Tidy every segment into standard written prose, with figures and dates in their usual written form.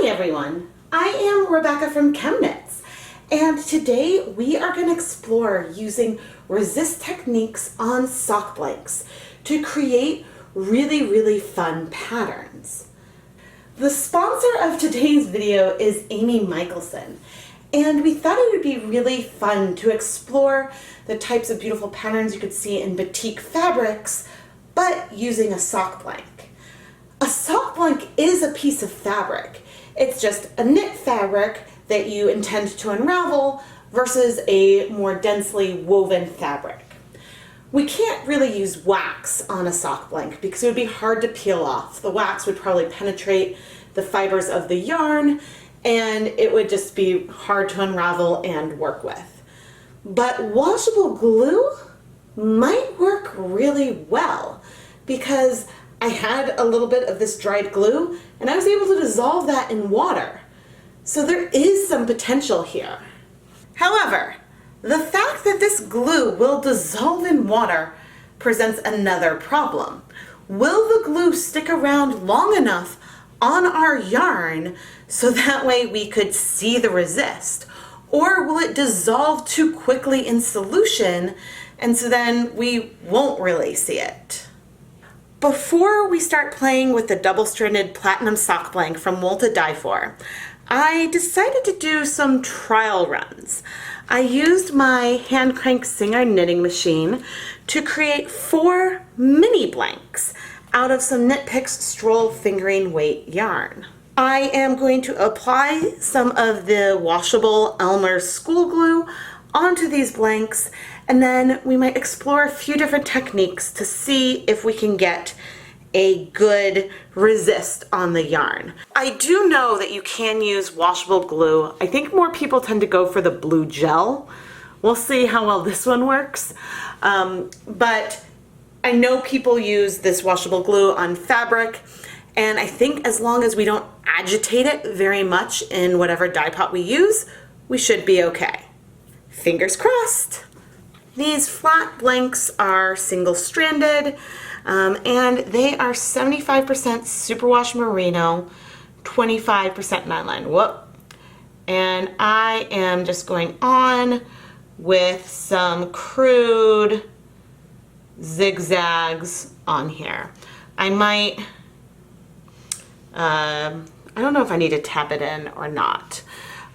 everyone, I am Rebecca from ChemKnits, and today we are going to explore using resist techniques on sock blanks to create really fun patterns. The sponsor of today's video is Amy Michelson, and we thought it would be really fun to explore the types of beautiful patterns you could see in batik fabrics, but using a sock blank. A sock blank is a piece of fabric. It's just a knit fabric that you intend to unravel versus a more densely woven fabric. We can't really use wax on a sock blank because it would be hard to peel off. The wax would probably penetrate the fibers of the yarn and it would just be hard to unravel and work with. But washable glue might work really well because I had a little bit of this dried glue and I was able to dissolve that in water. So there is some potential here. However, the fact that this glue will dissolve in water presents another problem. Will the glue stick around long enough on our yarn so that way we could see the resist? Or will it dissolve too quickly in solution and so then we won't really see it? Before we start playing with the double-stranded platinum sock blank from Wilton Dyepot, I decided to do some trial runs. I used my hand crank Singer knitting machine to create 4 mini blanks out of some Knit Picks Stroll fingering weight yarn. I am going to apply some of the washable Elmer's school glue onto these blanks, and then we might explore a few different techniques to see if we can get a good resist on the yarn. I do know that you can use washable glue. I think more people tend to go for the blue gel. We'll see how well this one works. But I know people use this washable glue on fabric, and I think as long as we don't agitate it very much in whatever dye pot we use, we should be okay. Fingers crossed. These flat blanks are single-stranded, and they are 75% superwash merino, 25% nylon. Whoop. And I am just going on with some crude zigzags on here. I might, I don't know if I need to tap it in or not.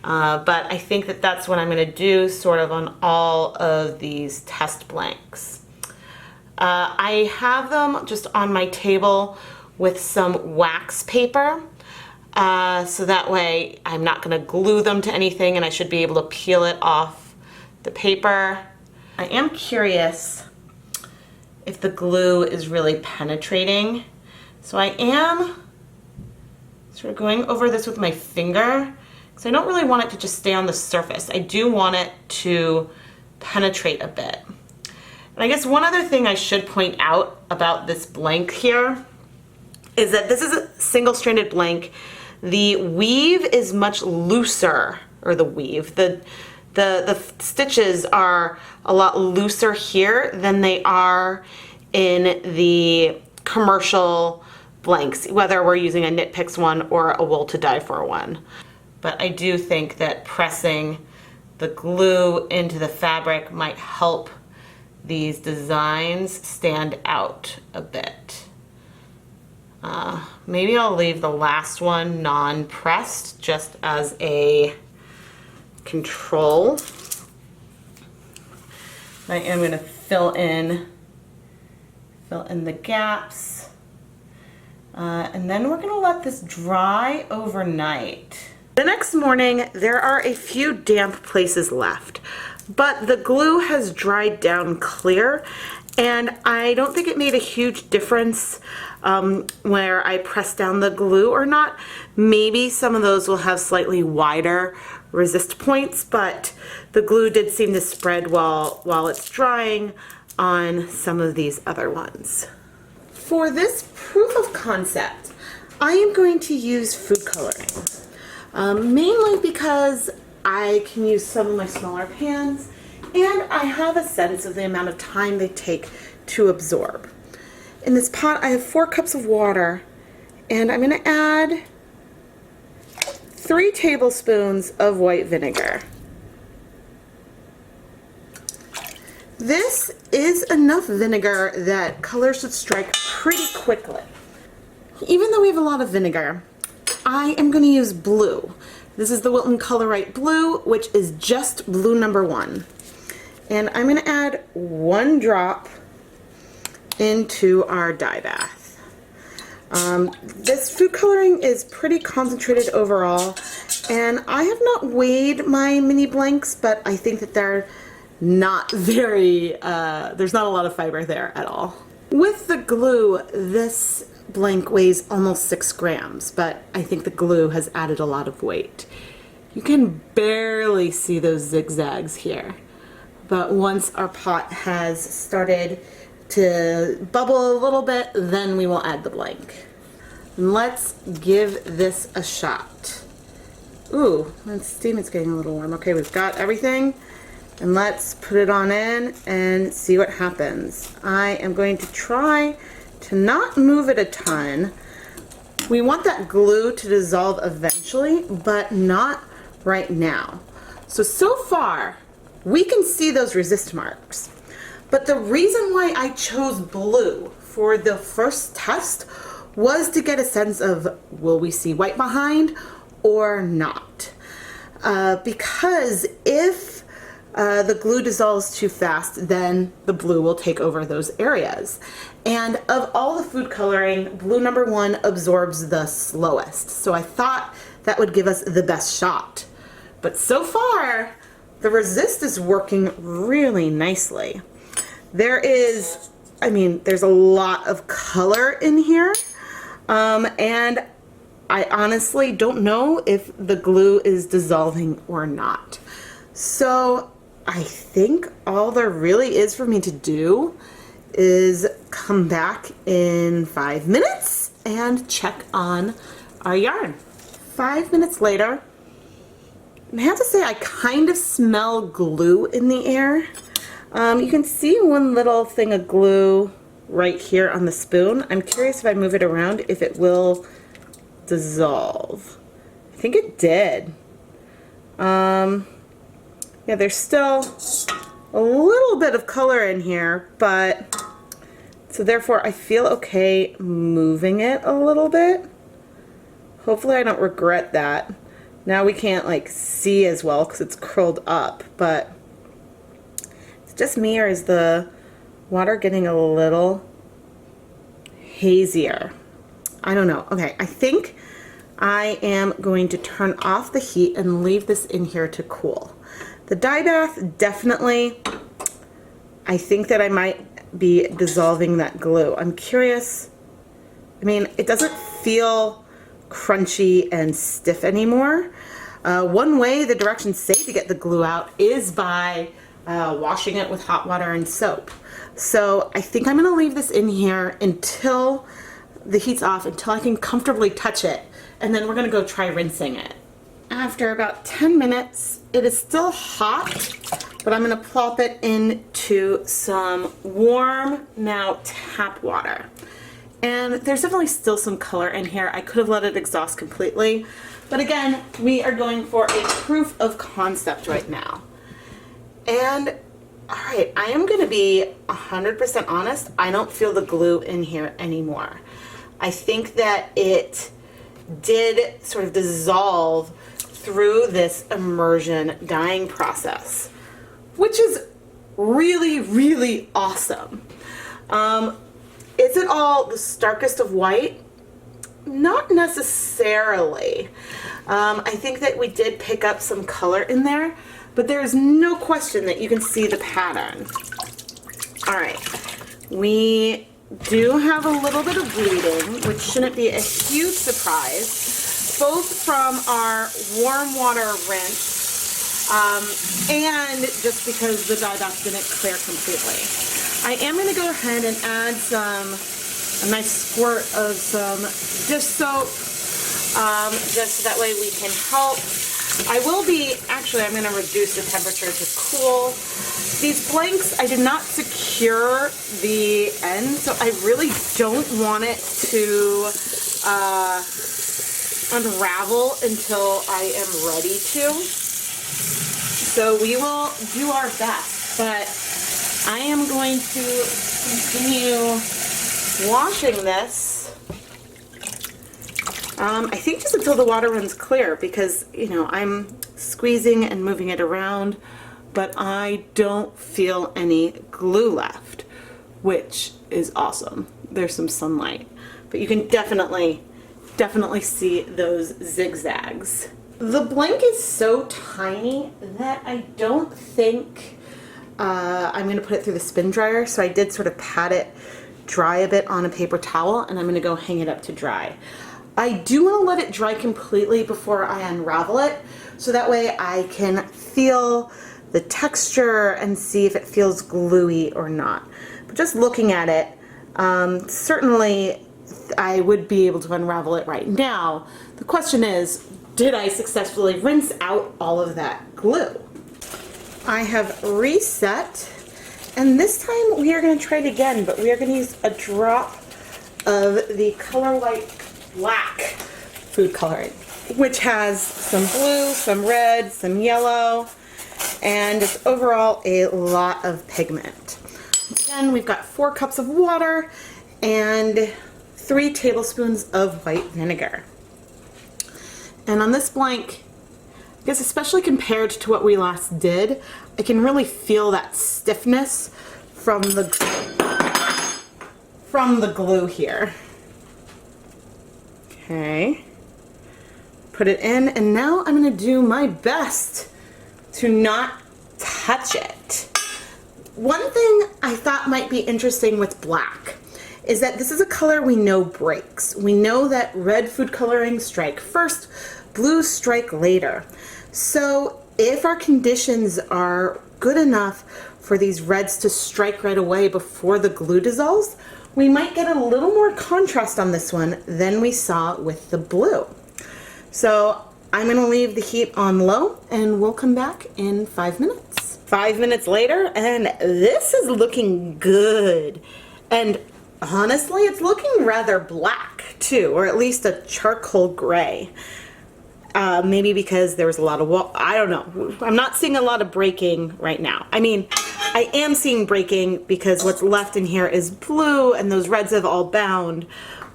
But I think that that's what I'm going to do sort of on all of these test blanks. I have them just on my table with some wax paper, so that way I'm not going to glue them to anything and I should be able to peel it off the paper. I am curious if the glue is really penetrating, so I am sort of going over this with my finger. So I don't really want it to just stay on the surface. I do want it to penetrate a bit. And I guess one other thing I should point out about this blank here is that this is a single-stranded blank. The weave is much looser, or the weave, the stitches are a lot looser here than they are in the commercial blanks, whether we're using a Knit Picks one or a Wilton Dyepot one. But I do think that pressing the glue into the fabric might help these designs stand out a bit. Maybe I'll leave the last one non-pressed just as a control. I am going to fill in the gaps. And then we're going to let this dry overnight. The next morning, there are a few damp places left, but the glue has dried down clear, and I don't think it made a huge difference where I pressed down the glue or not. Maybe some of those will have slightly wider resist points, but the glue did seem to spread while it's drying on some of these other ones. For this proof of concept, I am going to use food coloring. Mainly because I can use some of my smaller pans and I have a sense of the amount of time they take to absorb. In this pot I have 4 cups of water and I'm going to add 3 tablespoons of white vinegar. This is enough vinegar that color should strike pretty quickly. Even though we have a lot of vinegar, I am going to use blue. This is the Wilton Colorite Blue, which is just blue number 1. And I'm going to add 1 drop into our dye bath. This food coloring is pretty concentrated overall, and I have not weighed my mini blanks, but I think that they're not very, there's not a lot of fiber there at all. With the glue, this blank weighs almost 6 grams, but I think the glue has added a lot of weight. You can barely see those zigzags here, but once our pot has started to bubble a little bit, then we will add the blank. Let's give this a shot. Ooh, the steam is getting a little warm. Okay, we've got everything, and let's put it on in and see what happens. I am going to try to not move it a ton. We want that glue to dissolve eventually, but not right now. So far, we can see those resist marks. But the reason why I chose blue for the first test was to get a sense of, will we see white behind or not? Because if the glue dissolves too fast, then the blue will take over those areas. And of all the food coloring, blue number 1 absorbs the slowest. So I thought that would give us the best shot. But so far, the resist is working really nicely. There is, I mean, there's a lot of color in here. And I honestly don't know if the glue is dissolving or not. So I think all there really is for me to do is come back in 5 minutes and check on our yarn. 5 minutes later, I have to say I kind of smell glue in the air. You can see one little thing of glue right here on the spoon. I'm curious if I move it around if it will dissolve. I think it did. Yeah, there's still a little bit of color in here, but so therefore I feel okay moving it a little bit. Hopefully I don't regret that. Now we can't like see as well because it's curled up, but it's just me, or is the water getting a little hazier? I don't know. Okay, I think I am going to turn off the heat and leave this in here to cool. The dye bath, definitely, I think that I might be dissolving that glue. I'm curious. I mean, it doesn't feel crunchy and stiff anymore. One way the directions say to get the glue out is by washing it with hot water and soap. So I think I'm going to leave this in here until the heat's off, until I can comfortably touch it, and then we're going to go try rinsing it. After about 10 minutes, it is still hot, but I'm going to plop it into some warm, now tap water. And there's definitely still some color in here. I could have let it exhaust completely, but again, we are going for a proof of concept right now. And all right, I am going to be 100% honest. I don't feel the glue in here anymore. I think that it did sort of dissolve through this immersion dyeing process, which is really, really awesome. Is it all the starkest of white? Not necessarily. I think that we did pick up some color in there, but there's no question that you can see the pattern. All right, we do have a little bit of bleeding, which shouldn't be a huge surprise, both from our warm water rinse and just because the dye bath didn't clear completely. I am going to go ahead and add a nice squirt of some dish soap, just so that way we can help. I will be, actually I'm going to reduce the temperature to cool. These blanks, I did not secure the end, so I really don't want it to, unravel until I am ready to. So we will do our best, but I am going to continue washing this. I think just until the water runs clear, because, you know, I'm squeezing and moving it around, but I don't feel any glue left, which is awesome. There's some sunlight, but you can definitely see those zigzags. The blank is so tiny that I don't think I'm going to put it through the spin dryer, so I did sort of pat it dry a bit on a paper towel, and I'm going to go hang it up to dry. I do want to let it dry completely before I unravel it, so that way I can feel the texture and see if it feels gluey or not. But just looking at it, certainly I would be able to unravel it right now. The question is, did I successfully rinse out all of that glue? I have reset, and this time we are going to try it again, but we are going to use a drop of the Color White Black food coloring, which has some blue, some red, some yellow, and it's overall a lot of pigment. Again, we've got 4 cups of water and 3 tablespoons of white vinegar. And on this blank, I guess especially compared to what we last did, I can really feel that stiffness from the glue here. Okay, put it in, and now I'm going to do my best to not touch it. One thing I thought might be interesting with black is that this is a color we know breaks. We know that red food coloring strike first, blue strike later. So if our conditions are good enough for these reds to strike right away before the glue dissolves, we might get a little more contrast on this one than we saw with the blue. So I'm going to leave the heat on low, and we'll come back in 5 minutes. 5 minutes later, and this is looking good. And honestly, it's looking rather black too, or at least a charcoal gray. Maybe because there was a lot of I don't know. I'm not seeing a lot of breaking right now. I mean, I am seeing breaking because what's left in here is blue and those reds have all bound,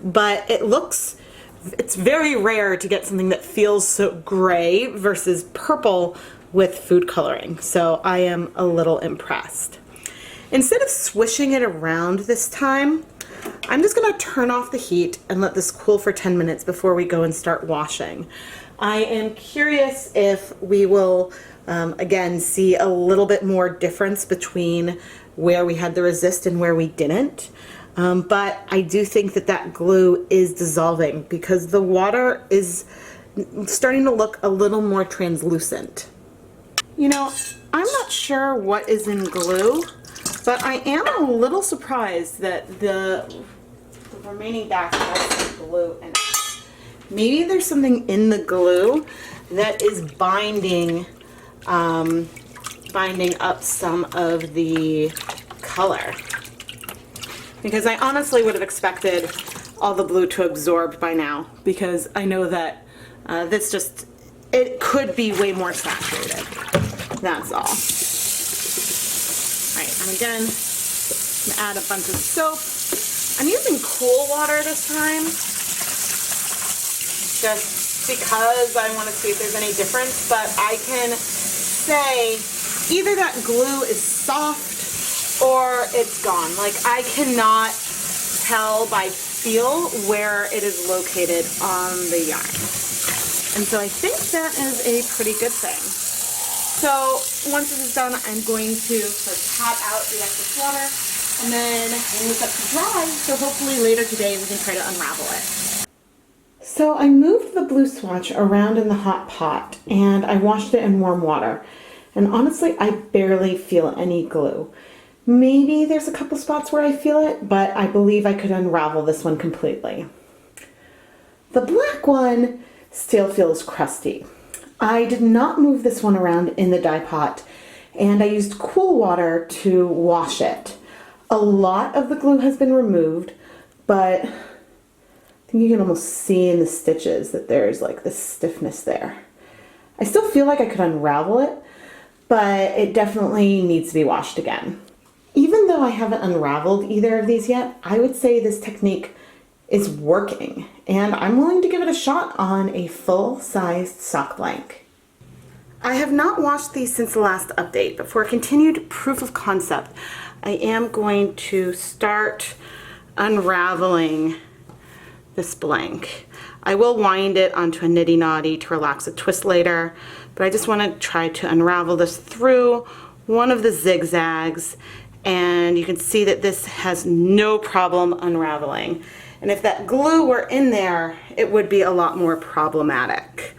but it's very rare to get something that feels so gray versus purple with food coloring. So I am a little impressed. Instead of swishing it around this time, I'm just gonna turn off the heat and let this cool for 10 minutes before we go and start washing. I am curious if we will, again, see a little bit more difference between where we had the resist and where we didn't. But I do think that that glue is dissolving because the water is starting to look a little more translucent. You know, I'm not sure what is in glue, but I am a little surprised that the remaining batch has some glue in it. Maybe there's something in the glue that is binding up some of the color. Because I honestly would have expected all the blue to absorb by now, because I know that it could be way more saturated. That's all. Alright, and again, I'm gonna add a bunch of soap. I'm using cool water this time, just because I want to see if there's any difference, but I can say either that glue is soft or it's gone. Like, I cannot tell by feel where it is located on the yarn. And so I think that is a pretty good thing. So once this is done, I'm going to sort of pat out the excess water and then hang this up to dry, so hopefully later today we can try to unravel it. So I moved the blue swatch around in the hot pot and I washed it in warm water. And honestly, I barely feel any glue. Maybe there's a couple spots where I feel it, but I believe I could unravel this one completely. The black one still feels crusty. I did not move this one around in the dye pot, and I used cool water to wash it. A lot of the glue has been removed, but I think you can almost see in the stitches that there's like this stiffness there. I still feel like I could unravel it, but it definitely needs to be washed again. Even though I haven't unraveled either of these yet, I would say this technique is working, and I'm willing to give it a shot on a full-sized sock blank. I have not washed these since the last update, but for a continued proof of concept, I am going to start unraveling this blank. I will wind it onto a nitty knotty to relax a twist later, but I just want to try to unravel this through one of the zigzags, and you can see that this has no problem unraveling. And if that glue were in there, it would be a lot more problematic.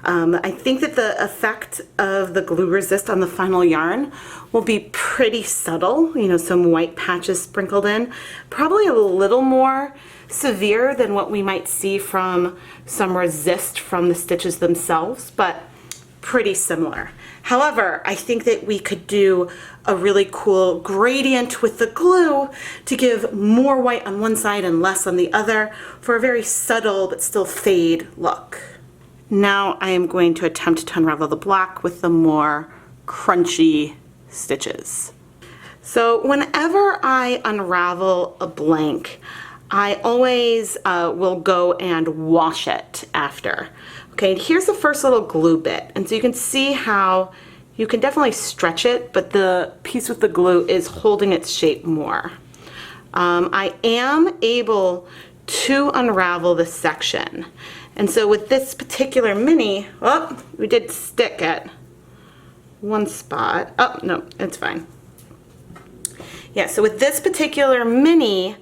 I think that the effect of the glue resist on the final yarn will be pretty subtle, you know, some white patches sprinkled in, probably a little more severe than what we might see from some resist from the stitches themselves, but pretty similar. However, I think that we could do a really cool gradient with the glue to give more white on one side and less on the other for a very subtle but still fade look. Now I am going to attempt to unravel the black with the more crunchy stitches. So whenever I unravel a blank, I always will go and wash it after. Okay, and here's the first little glue bit. And so you can see how you can definitely stretch it, but the piece with the glue is holding its shape more. I am able to unravel this section. And so with this particular mini, oh, we did stick at one spot. Oh, no, it's fine. Yeah, so with this particular mini,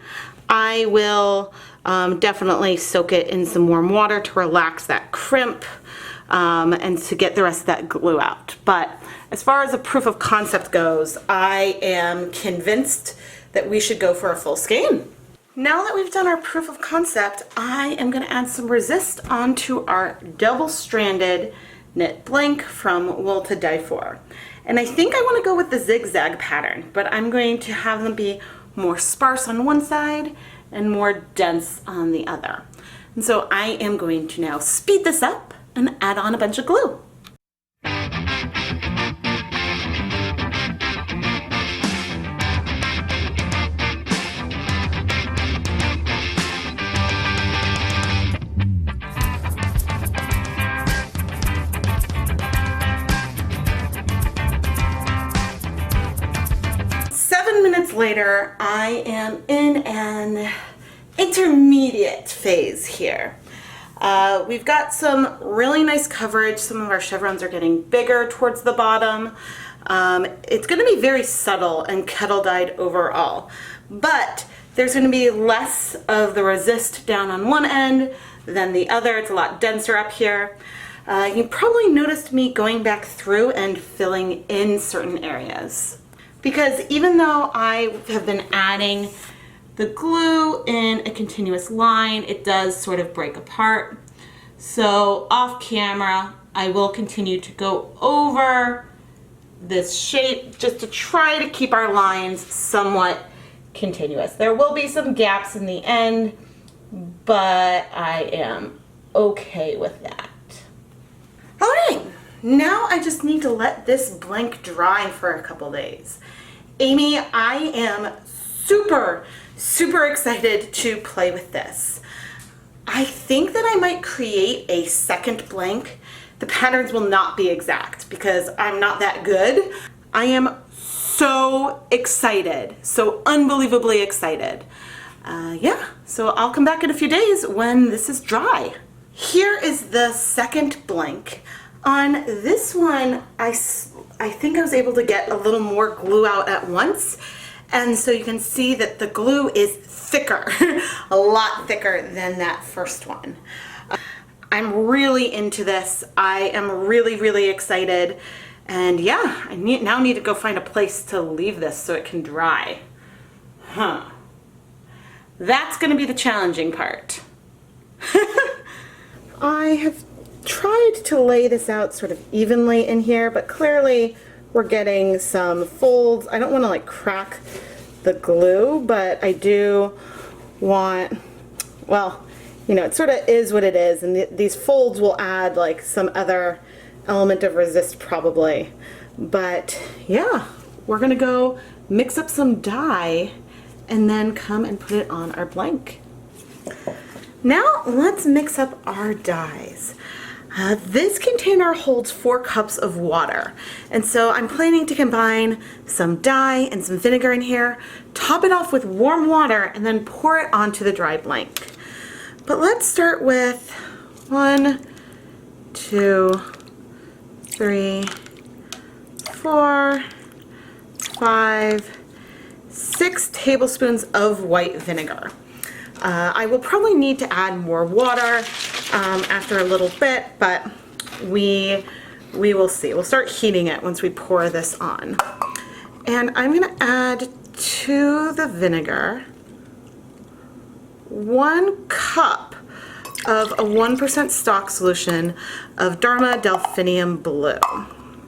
I will definitely soak it in some warm water to relax that crimp and to get the rest of that glue out. But as far as a proof of concept goes, I am convinced that we should go for a full skein. Now that we've done our proof of concept, I am going to add some resist onto our double-stranded knit blank from Wilton Dyepot. And I think I want to go with the zigzag pattern, but I'm going to have them be more sparse on one side and more dense on the other. And so I am going to now speed this up and add on a bunch of glue. 7 minutes later, I am in an intermediate phase here. We've got some really nice coverage. Some of our chevrons are getting bigger towards the bottom. It's going to be very subtle and kettle dyed overall, but there's going to be less of the resist down on one end than the other. It's a lot denser up here. You probably noticed me going back through and filling in certain areas, because even though I have been adding the glue in a continuous line, it does sort of break apart. So off camera, I will continue to go over this shape just to try to keep our lines somewhat continuous. There will be some gaps in the end, but I am okay with that. All right, now I just need to let this blank dry for a couple days. Amy, I am super excited to play with this. I think that I might create a second blank. The patterns will not be exact because I'm not that good. I am so excited, so unbelievably excited. Yeah, so I'll come back in a few days when this is dry. Here is the second blank. On this one, I think I was able to get a little more glue out at once. And so you can see that the glue is thicker, a lot thicker than that first one. I'm really into this. I am really excited. And yeah, I now need to go find a place to leave this so it can dry. That's gonna be the challenging part. I have tried to lay this out sort of evenly in here, but clearly we're getting some folds. I don't want to like crack the glue, but I do want, well, you know, it sort of is what it is, and these folds will add like some other element of resist probably. But yeah, we're gonna go mix up some dye and then come and put it on our blank. Now let's mix up our dyes. This container holds 4 cups of water, and so I'm planning to combine some dye and some vinegar in here, top it off with warm water, and then pour it onto the dry blank. But let's start with 1, 2, 3, 4, 5, 6 tablespoons of white vinegar. I will probably need to add more water after a little bit, but we will see. We'll start heating it once we pour this on. And I'm going to add to the vinegar 1 cup of a 1% stock solution of Dharma Delphinium Blue.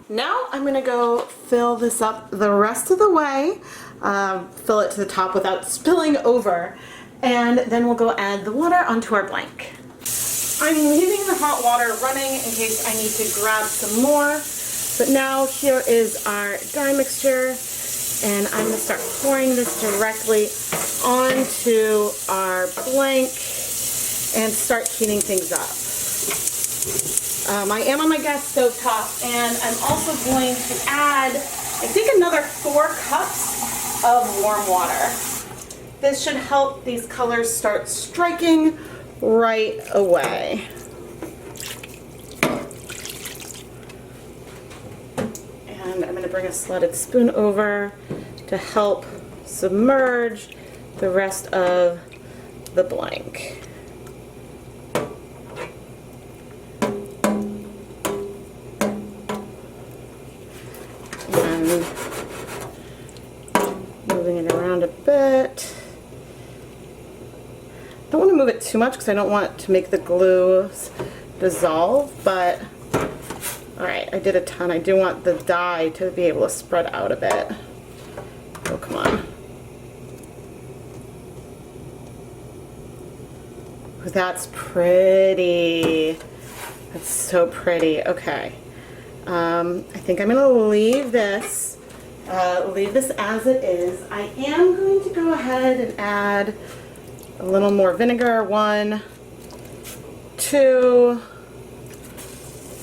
Now I'm going to go fill this up the rest of the way, fill it to the top without spilling over, and then we'll go add the water onto our blank. I'm leaving the hot water running in case I need to grab some more, but now here is our dye mixture, and I'm going to start pouring this directly onto our blank and start heating things up. I am on my gas stove top, and I'm also going to add, I think, another 4 cups of warm water. This should help these colors start striking right away. And I'm going to bring a slotted spoon over to help submerge the rest of the blank. And moving it around a bit. I don't want to move it too much because I don't want it to make the glues dissolve, but alright, I did a ton. I do want the dye to be able to spread out a bit. Oh, come on. Oh, that's pretty. That's so pretty. Okay. I think I'm going to leave this as it is. I am going to go ahead and add a little more vinegar. 1, 2,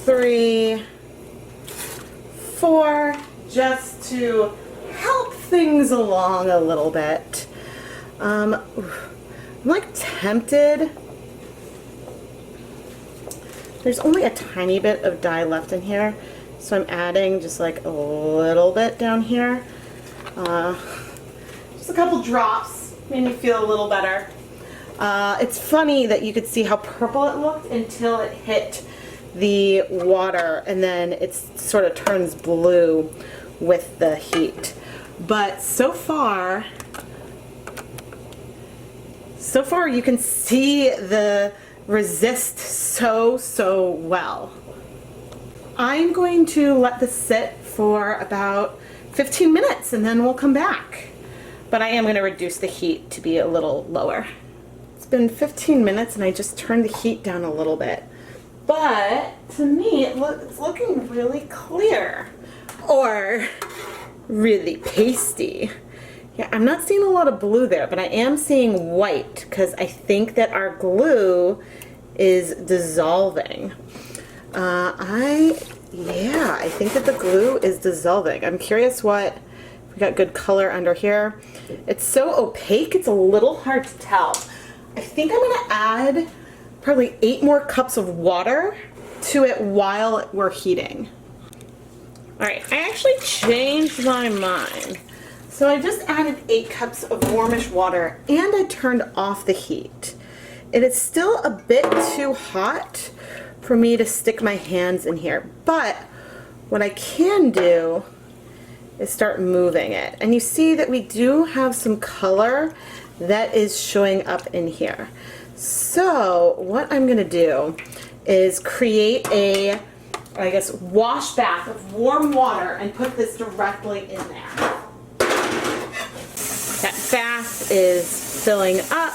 3, 4, just to help things along a little bit. I'm like tempted. There's only a tiny bit of dye left in here, so I'm adding just like a little bit down here. Just a couple drops, made me feel a little better. It's funny that you could see how purple it looked until it hit the water, and then it sort of turns blue with the heat. But so far you can see the resist so well. I'm going to let this sit for about 15 minutes and then we'll come back. But I am going to reduce the heat to be a little lower. It's been 15 minutes and I just turned the heat down a little bit. But to me it's looking really clear, or really pasty. Yeah, I'm not seeing a lot of blue there, but I am seeing white because I think that our glue is dissolving. I think that the glue is dissolving. I'm curious what, we got good color under here. It's so opaque, it's a little hard to tell. I think I'm gonna add probably 8 more cups of water to it while we're heating. All right, I actually changed my mind. So I just added 8 cups of warmish water and I turned off the heat. It is still a bit too hot for me to stick my hands in here, but what I can do is start moving it. And you see that we do have some color that is showing up in here. So what I'm gonna do is create a, I guess, wash bath of warm water and put this directly in there. That bath is filling up,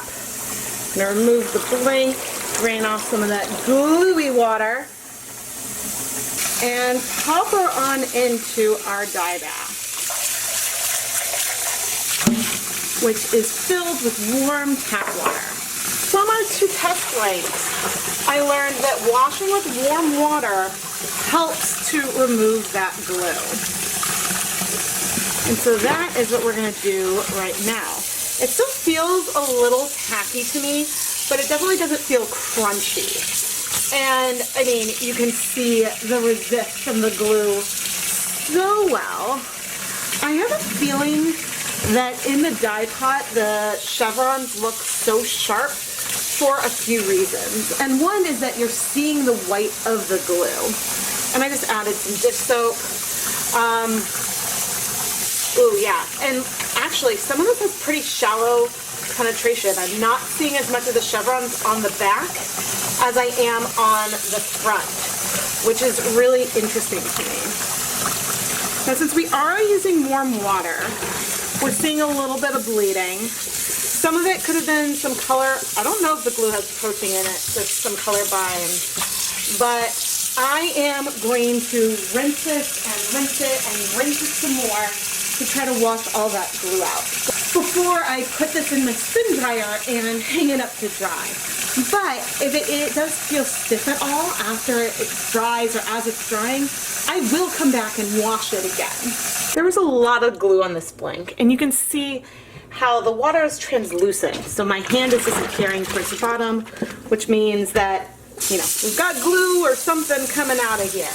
I'm going to remove the blank, drain off some of that gluey water, and pop her on into our dye bath, which is filled with warm tap water. From our 2 test blanks, I learned that washing with warm water helps to remove that glue. And so that is what we're going to do right now. It still feels a little tacky to me, but it definitely doesn't feel crunchy. And I mean, you can see the resist from the glue so well. I have a feeling that in the dye pot, the chevrons look so sharp for a few reasons. And one is that you're seeing the white of the glue. And I just added some dish soap. Ooh, yeah. And actually, some of this has pretty shallow penetration. I'm not seeing as much of the chevrons on the back as I am on the front, which is really interesting to me. Now, since we are using warm water, we're seeing a little bit of bleeding. Some of it could have been some color. I don't know if the glue has protein in it, just some color bind. But I am going to rinse this and rinse it and rinse it some more to try to wash all that glue out before I put this in my spin dryer and hang it up to dry. But if it does feel stiff at all after it dries or as it's drying, I will come back and wash it again. There was a lot of glue on this blank, and you can see how the water is translucent. So my hand is disappearing towards the bottom, which means that, you know, we've got glue or something coming out of here.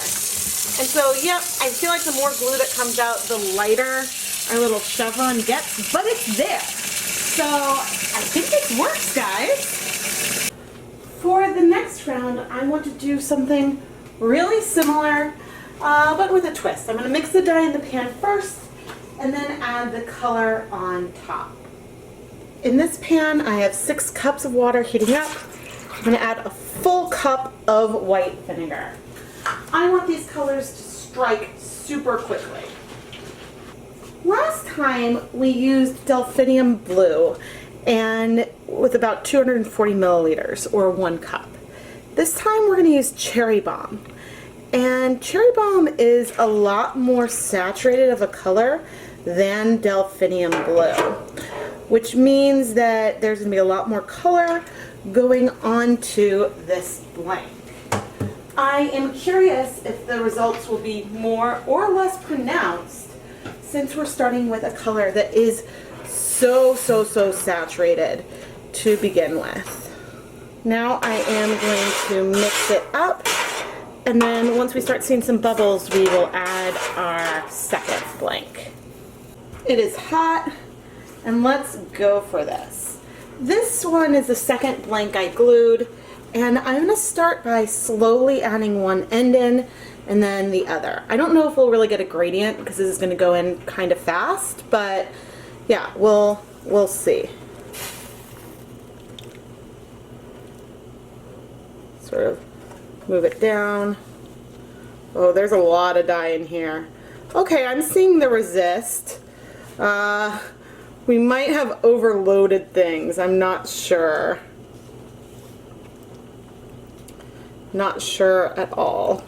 And so, yep, I feel like the more glue that comes out, the lighter our little chevron gets, but it's there. So I think this works, guys. For the next round, I want to do something really similar, but with a twist. I'm going to mix the dye in the pan first, and then add the color on top. In this pan, I have 6 cups of water heating up. I'm going to add a full cup of white vinegar. I want these colors to strike super quickly. Last time we used Delphinium Blue, and with about 240 milliliters, or 1 cup. This time we're going to use Cherry Bomb. And Cherry Bomb is a lot more saturated of a color than Delphinium Blue, which means that there's going to be a lot more color going onto this blank. I am curious if the results will be more or less pronounced since we're starting with a color that is so saturated to begin with. Now I am going to mix it up, and then once we start seeing some bubbles, we will add our second blank. It is hot, and let's go for this. This one is the second blank I glued, and I'm going to start by slowly adding one end in and then the other. I don't know if we'll really get a gradient because this is going to go in kind of fast, but yeah, we'll see. Sort of move it down. Oh, there's a lot of dye in here. Okay, I'm seeing the resist. We might have overloaded things. I'm not sure. Not sure at all.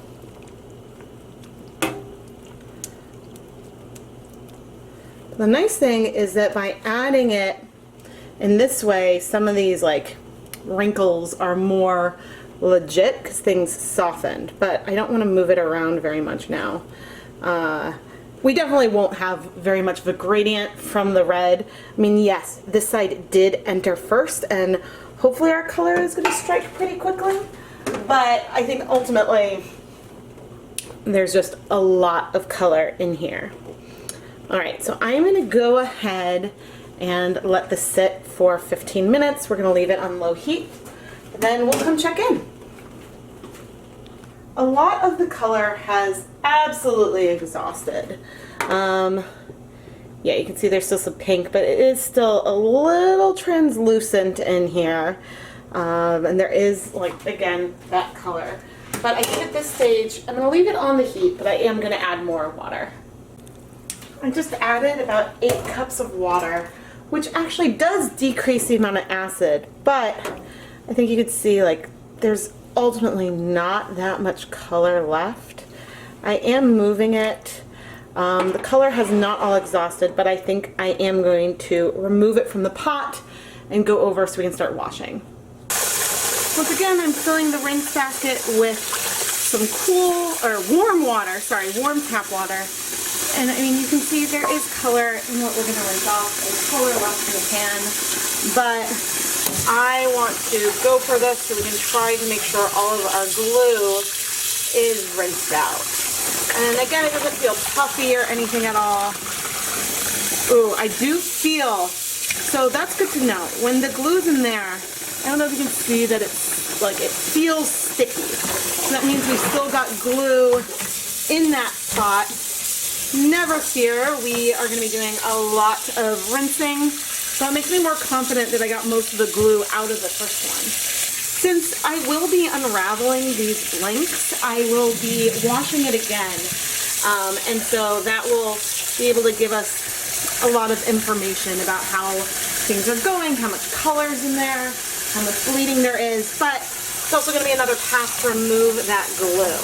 The nice thing is that by adding it in this way, some of these like wrinkles are more legit because things softened, but I don't want to move it around very much now. We definitely won't have very much of a gradient from the red. I mean, yes, this side did enter first, and hopefully our color is going to strike pretty quickly, but I think ultimately there's just a lot of color in here. Alright, so I'm going to go ahead and let this sit for 15 minutes. We're going to leave it on low heat, and then we'll come check in. A lot of the color has absolutely exhausted. Yeah, you can see there's still some pink, but it is still a little translucent in here. And there is, like, again, that color. But I think at this stage, I'm going to leave it on the heat, but I am going to add more water. I just added about 8 cups of water, which actually does decrease the amount of acid, but I think you could see like there's ultimately not that much color left. I am moving it. The color has not all exhausted, but I think I am going to remove it from the pot and go over so we can start washing. Once again, I'm filling the rinse basket with some warm tap water. And I mean, you can see there is color in what we're going to rinse off. There's color left in the pan, but I want to go for this so we can try to make sure all of our glue is rinsed out. And again, it doesn't feel puffy or anything at all. Ooh, I do feel, so that's good to know. When the glue's in there, I don't know if you can see that it's like, it feels sticky. So that means we still got glue in that pot. Never fear, we are going to be doing a lot of rinsing, so it makes me more confident that I got most of the glue out of the first one. Since I will be unraveling these blanks, I will be washing it again, and so that will be able to give us a lot of information about how things are going, how much color is in there, how much bleeding there is, but it's also going to be another pass to remove that glue.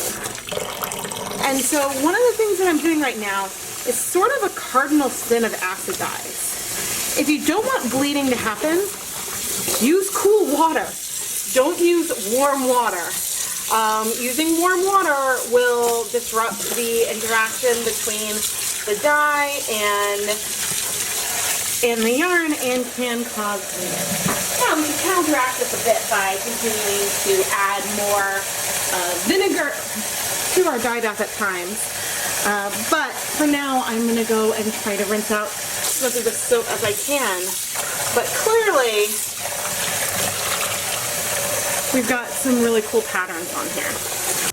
And so one of the things that I'm doing right now is sort of a cardinal sin of acid dyes. If you don't want bleeding to happen, use cool water. Don't use warm water. Using warm water will disrupt the interaction between the dye and the yarn and can cause bleeding. Now we can counteract this a bit by continuing to add more vinegar to our dye bath at times, but for now I'm going to go and try to rinse out as much of the soap as I can. But clearly we've got some really cool patterns on here.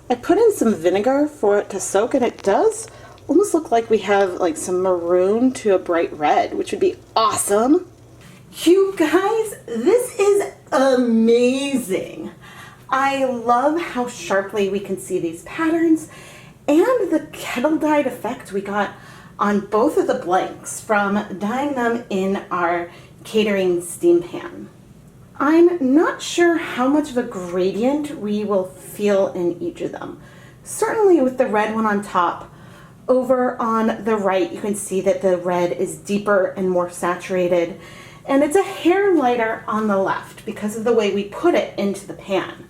I put in some vinegar for it to soak, and it does almost look like we have like some maroon to a bright red, which would be awesome. You guys, this is amazing. I love how sharply we can see these patterns and the kettle dyed effect we got on both of the blanks from dyeing them in our catering steam pan. I'm not sure how much of a gradient we will feel in each of them. Certainly with the red one on top, over on the right you can see that the red is deeper and more saturated, and it's a hair lighter on the left because of the way we put it into the pan.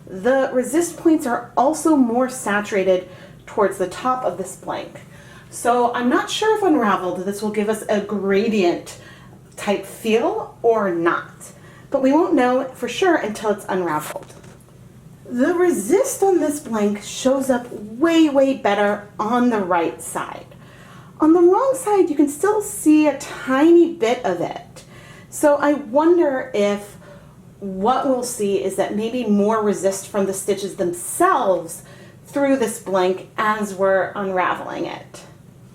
The resist points are also more saturated towards the top of this blank. So I'm not sure if unraveled this will give us a gradient type feel or not, but we won't know for sure until it's unraveled. The resist on this blank shows up way better on the right side. On the wrong side you can still see a tiny bit of it. So I wonder if what we'll see is that maybe more resist from the stitches themselves through this blank as we're unraveling it.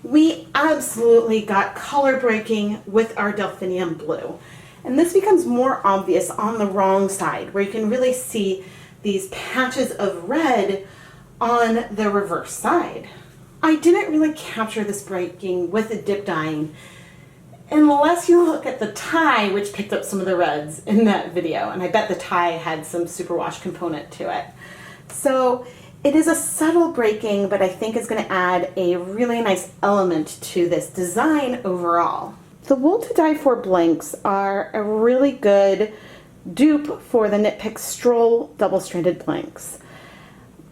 We absolutely got color breaking with our Delphinium Blue, and this becomes more obvious on the wrong side where you can really see these patches of red on the reverse side. I didn't really capture this breaking with the dip dyeing unless you look at the tie, which picked up some of the reds in that video, and I bet the tie had some superwash component to it. So it is a subtle breaking, but I think it's going to add a really nice element to this design overall. The wool to dye for blanks are a really good dupe for the Knit Pick Stroll double-stranded blanks,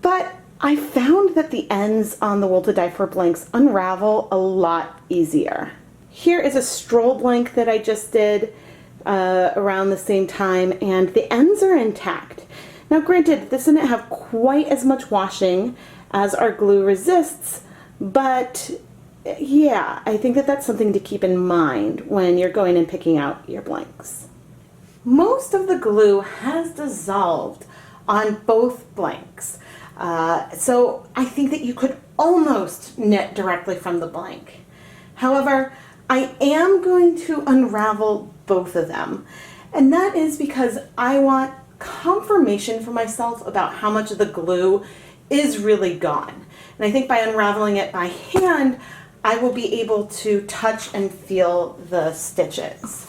but I found that the ends on the wool to dye for blanks unravel a lot easier. Here is a stroll blank that I just did around the same time, and the ends are intact. Now granted, this didn't have quite as much washing as our glue resists, but yeah, I think that that's something to keep in mind when you're going and picking out your blanks. Most of the glue has dissolved on both blanks, so I think that you could almost knit directly from the blank. However, I am going to unravel both of them, and that is because I want confirmation for myself about how much of the glue is really gone. And I think by unraveling it by hand, I will be able to touch and feel the stitches.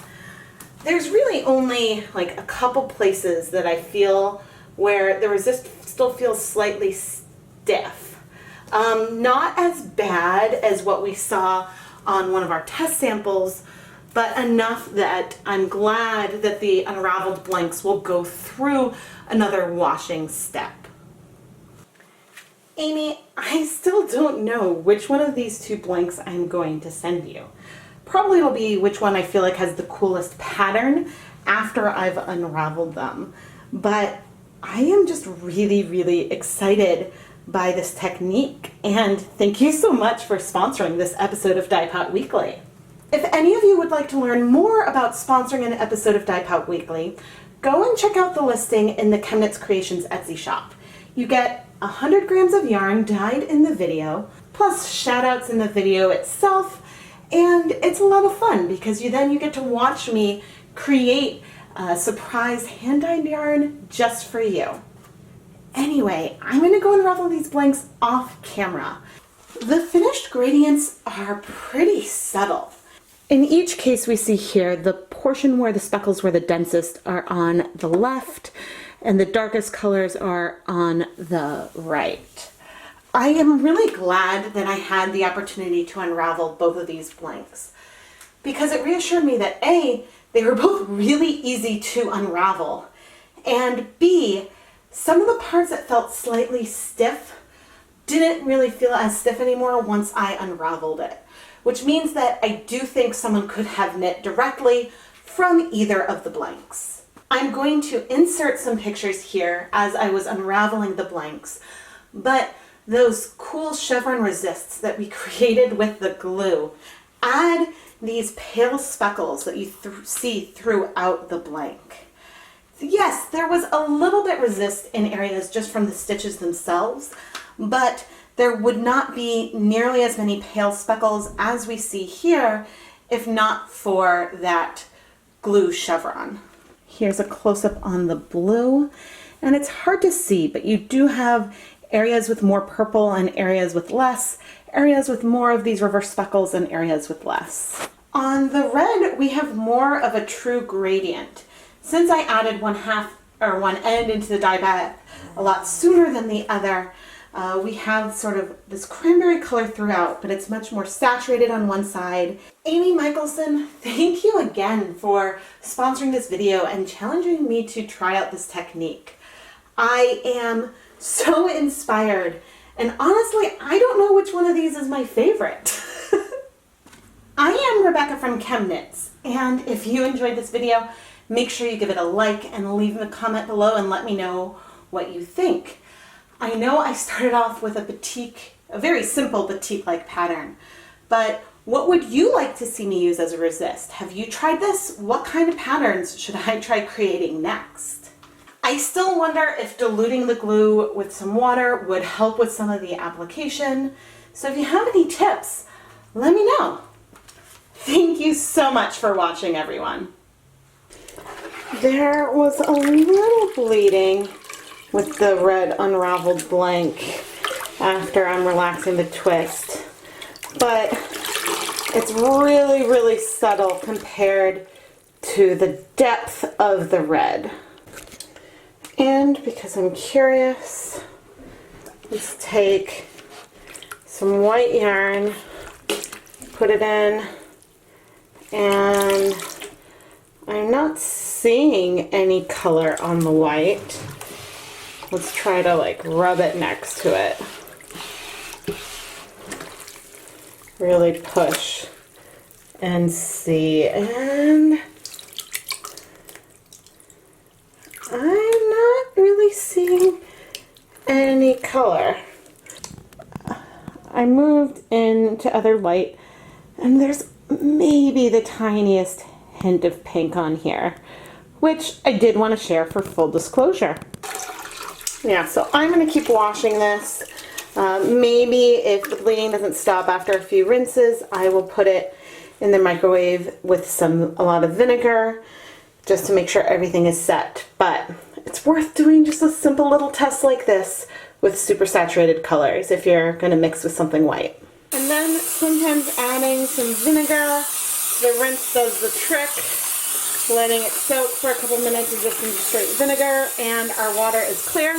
There's really only like a couple places that I feel where the resist still feels slightly stiff. Not as bad as what we saw on one of our test samples, but enough that I'm glad that the unraveled blanks will go through another washing step. Amy, I still don't know which one of these two blanks I'm going to send you. Probably it'll be which one I feel like has the coolest pattern after I've unraveled them. But I am just really, really excited by this technique, and thank you so much for sponsoring this episode of Dyepot Weekly. If any of you would like to learn more about sponsoring an episode of Dyepot Weekly, go and check out the listing in the ChemKnits Creations Etsy shop. You get 100 grams of yarn dyed in the video, plus shoutouts in the video itself, and it's a lot of fun because you get to watch me create a surprise hand-dyed yarn just for you. Anyway, I'm going to go unravel these blanks off camera. The finished gradients are pretty subtle. In each case we see here, the portion where the speckles were the densest are on the left, and the darkest colors are on the right. I am really glad that I had the opportunity to unravel both of these blanks because it reassured me that A, they were both really easy to unravel, and B, some of the parts that felt slightly stiff didn't really feel as stiff anymore once I unraveled it, which means that I do think someone could have knit directly from either of the blanks. I'm going to insert some pictures here as I was unraveling the blanks, but those cool chevron resists that we created with the glue add these pale speckles that you see throughout the blank. Yes, there was a little bit resist in areas just from the stitches themselves, but there would not be nearly as many pale speckles as we see here if not for that glue chevron. Here's a close-up on the blue, and it's hard to see, but you do have areas with more purple and areas with less, areas with more of these reverse speckles and areas with less. On the red, we have more of a true gradient. Since I added one end into the dye bath a lot sooner than the other, we have sort of this cranberry color throughout, but it's much more saturated on one side. Amy Michelson, thank you again for sponsoring this video and challenging me to try out this technique. I am so inspired, and honestly, I don't know which one of these is my favorite. I am Rebecca from ChemKnits, and if you enjoyed this video, make sure you give it a like and leave a comment below and let me know what you think. I know I started off with a batik, a very simple batik-like pattern, but what would you like to see me use as a resist? Have you tried this? What kind of patterns should I try creating next? I still wonder if diluting the glue with some water would help with some of the application. So if you have any tips, let me know. Thank you so much for watching, everyone. There was a little bleeding with the red unraveled blank after I'm relaxing the twist, but it's really, really subtle compared to the depth of the red. And because I'm curious, let's take some white yarn, put it in, and I'm not seeing any color on the white. Let's try to rub it next to it. Really push and see, and I'm not really seeing any color. I moved into other light, and there's maybe the tiniest hint of pink on here, which I did want to share for full disclosure. Yeah, so I'm going to keep washing this. Maybe if the bleeding doesn't stop after a few rinses, I will put it in the microwave with a lot of vinegar just to make sure everything is set. But it's worth doing just a simple little test like this with super saturated colors if you're going to mix with something white. And And then sometimes adding some vinegar. The rinse does the trick. Letting it soak for a couple minutes in just some straight vinegar, and our water is clear.